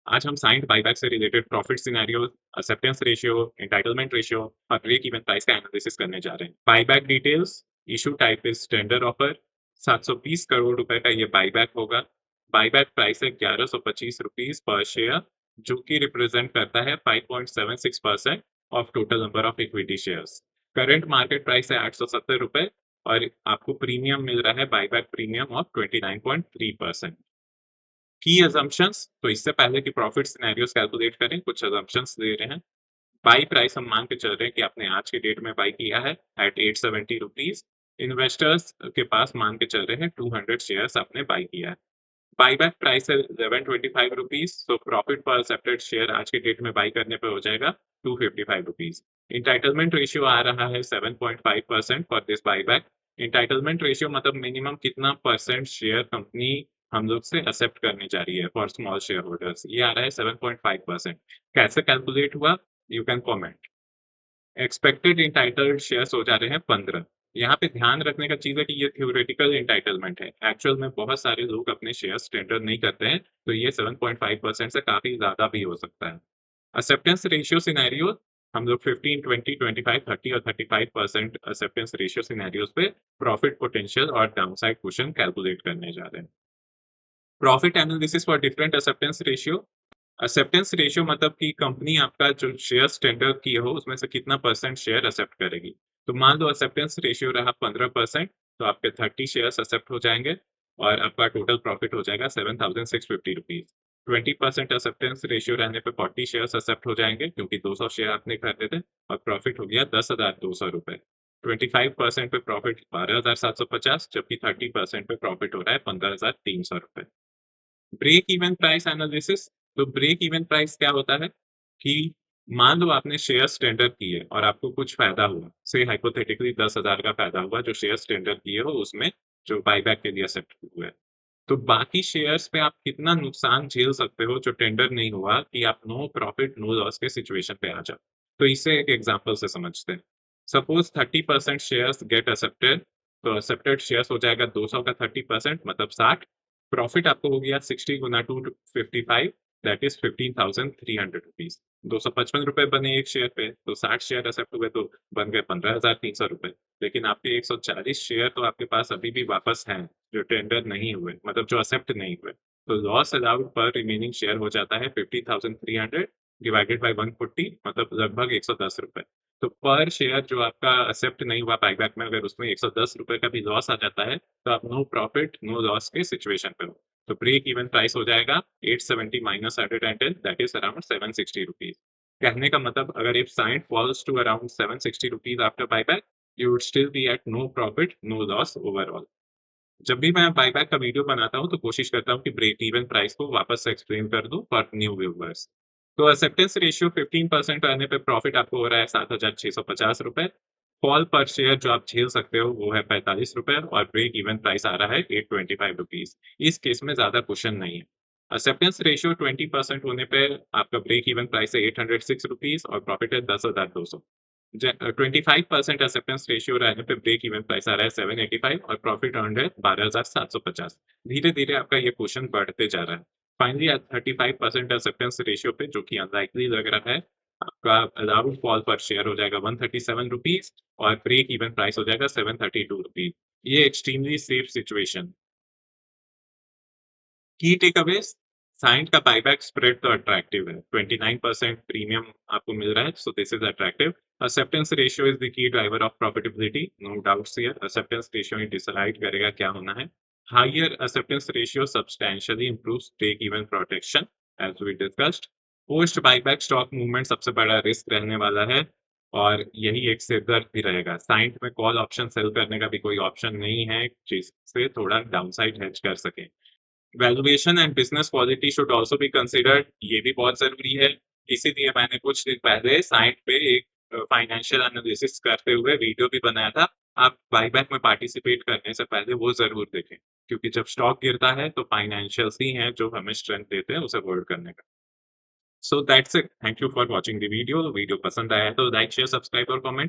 आज हम signed buyback से related profit scenario, acceptance ratio, entitlement ratio और ब्रेक इवन प्राइस का एनालिसिस करने जा रहे हैं। Buyback details, issue type is tender offer, 720 crore रुपए का ये बायबैक होगा। बायबैक प्राइस है 1125 रुपीज पर शेयर, जो कि रिप्रेजेंट करता है 5.76% of total number of equity shares. Current market price है 870 रुपए और आपको प्रीमियम मिल रहा है, बायबैक प्रीमियम ऑफ 29.3%। की assumptions, तो इससे पहले कि प्रॉफिट सिनेरियोस कैलकुलेट करें, कुछ assumptions दे रहे हैं। बाई प्राइस हम मान के चल रहे हैं कि आपने आज के डेट में बाई किया है एट 870 रुपीज। इन्वेस्टर्स के पास मान के चल रहे हैं 200 शेयर्स आपने बाई किया है। बाईबैक प्राइस है 1125 रुपीज, तो प्रॉफिट पर एक्सेप्टेड शेयर आज के डेट में बाई करने पे हो जाएगा 255 रुपीज। इंटाइटलमेंट रेशियो आ रहा है 7.5% for this buyback. Entitlement ratio मतलब मिनिमम कितना परसेंट शेयर कंपनी हम लोग से एक्सेप्ट करने जा रही है फॉर स्मॉल शेयर होल्डर्स, ये आ रहा है 7.5%। कैसे कैलकुलेट हुआ, you can comment. Expected entitled shares हो जा रहे हैं 15। यहाँ पे ध्यान रखने का चीज है कि ये थ्योरेटिकल इंटाइटलमेंट है, एक्चुअल में बहुत सारे लोग अपने शेयर्स टेंडर नहीं करते हैं, तो ये 7.5% से काफी ज्यादा भी हो सकता है। एक्सेप्टेंस रेशियो सिनेरियो, हम लोग 15, 20, 25, 30 और 35% एक्सेप्टेंस रेशियो सिनेरियोस पे प्रॉफिट पोटेंशियल और डाउनसाइड कुशन कैलकुलेट करने जा रहे हैं। Profit analysis for different acceptance ratio. Acceptance ratio मतलब कि कंपनी आपका जो शेयर्स टेंडर किए हो उसमें से कितना परसेंट शेयर एक्सेप्ट करेगी। तो मान लो एक्सेप्टेंस रेशियो रहा 15%, तो आपके 30 शेयर्स एक्सेप्ट हो जाएंगे और आपका टोटल प्रॉफिट हो जाएगा 7650 रुपीज। 20% एक्सेप्टेंस रेशियो रहने पे 40 शेयर्स एक्सेप्ट हो जाएंगे, क्योंकि 200 शेयर आपने खरीदे थे और प्रॉफिट हो गया 10,200 रुपए। 25% पे प्रॉफिट 12,750, जबकि 30% पे प्रॉफिट हो रहा है 15,300 रुपए। ब्रेक इवन प्राइस एनालिसिस, तो ब्रेक इवन प्राइस क्या होता है कि मान लो आपने शेयर्स टेंडर किए और आपको कुछ फायदा हुआ, से हाइपोथेटिकली 10,000 का फायदा हुआ जो शेयर्स टेंडर किए हो उसमें, जो बायबैक के लिए एक्सेप्ट हुए। तो बाकी शेयर्स पे आप कितना नुकसान झेल सकते हो जो टेंडर नहीं हुआ, कि आप नो प्रॉफिट नो लॉस के सिचुएशन पे आ जाओ। तो इसे एक एग्जांपल से समझते हैं। सपोज 30% शेयर्स गेट एक्सेप्टेड, तो एक्सेप्टेड शेयर्स हो जाएगा 200 का 30% मतलब 60। प्रॉफिट आपको हो गया 60 गुना 255, दैट इज 15,300 रुपीज। 255 रुपए बने एक शेयर पे, तो 60 शेयर एक्सेप्ट हुए तो बन गए 15,300 रुपए। लेकिन आपके 140 शेयर तो आपके पास अभी भी वापस हैं, जो टेंडर नहीं हुए, मतलब जो एक्सेप्ट नहीं हुए। तो लॉस अलाउड पर रिमेनिंग शेयर हो जाता है 50,300 डिवाइडेड बाय 140, मतलब लगभग 110 रुपए। तो पर शेयर जो आपका एक्सेप्ट नहीं हुआ बायबैक में, अगर उसमें 110 रुपए का भी लॉस आ जाता है, तो आप नो प्रॉफिट नो लॉस के सिचुएशन पे हो। तो ब्रेक इवन प्राइस हो जाएगा 870 minus 110, that is around 760 rupees. कहने का मतलब, अगर if sign falls to around 760 rupees after buyback, you would still be at no profit, no loss overall। जब भी मैं बायबैक का वीडियो बनाता हूँ तो कोशिश करता हूँ कि ब्रेक इवन प्राइस को वापस से एक्सप्लेन कर दूं फॉर न्यू व्यूअर्स। तो एक्सेप्टेंस रेशियो 15% रहने पे प्रॉफिट आपको हो रहा है 7,650 रुपए। फॉल पर शेयर जो आप झेल सकते हो वो है 45 रुपए और ब्रेक इवन प्राइस आ रहा है 825 रुपीज। इस केस में ज्यादा क्वेश्चन नहीं है। एक्सेप्टेंस रेशियो 20% होने पे आपका ब्रेक इवन प्राइस है 806 रुपीज और प्रॉफिट है 10,200। 25% एक्सेप्टेंस रेशियो रहने पे ब्रेक इवन प्राइस आ रहा है 785 और प्रॉफिट अर्न्ड है 12,750। धीरे धीरे आपका ये क्वेश्चन बढ़ते जा रहा है। फाइनली 35% एक्सेप्टेंस रेशियो पे, जो कि अनलाइकली लग रहा है, आपका अलाउड फॉल पर शेयर हो जाएगा 137 रुपीज और ब्रेक इवन प्राइस हो जाएगा 732 रुपीज। ये एक्सट्रीमली सेफ सिचुएशन। की टेकअवेज, साइंट का बायबैक स्प्रेड तो अट्रैक्टिव है, 29% प्रीमियम आपको मिल रहा है, so this is attractive. Acceptance ratio is the key driver of profitability, no doubts here. Acceptance ratio ही डिसाइड करेगा क्या होना है। Higher acceptance ratio substantially improves break even protection, as we discussed. Post buyback stock movement सबसे बड़ा risk रहने वाला है और यही एक सिरदर्द भी रहेगा। साइंट में कॉल ऑप्शन सेल करने का भी कोई ऑप्शन नहीं है जिससे थोड़ा डाउनसाइड हेज कर सके। Valuation and business quality should also be considered, ये भी बहुत जरूरी है। इसीलिए मैंने कुछ दिन पहले साइट पे एक फाइनेंशियल एनालिसिस करते हुए वीडियो भी बनाया था। आप बायबैक में पार्टिसिपेट करने से पहले वो जरूर देखें, क्योंकि जब स्टॉक गिरता है तो फाइनेंशियल्स ही हैं जो हमें स्ट्रेंथ देते हैं उसे होल्ड करने का। So that's it, thank you for watching the video. Video पसंद आया तो लाइक शेयर सब्सक्राइब और कमेंट।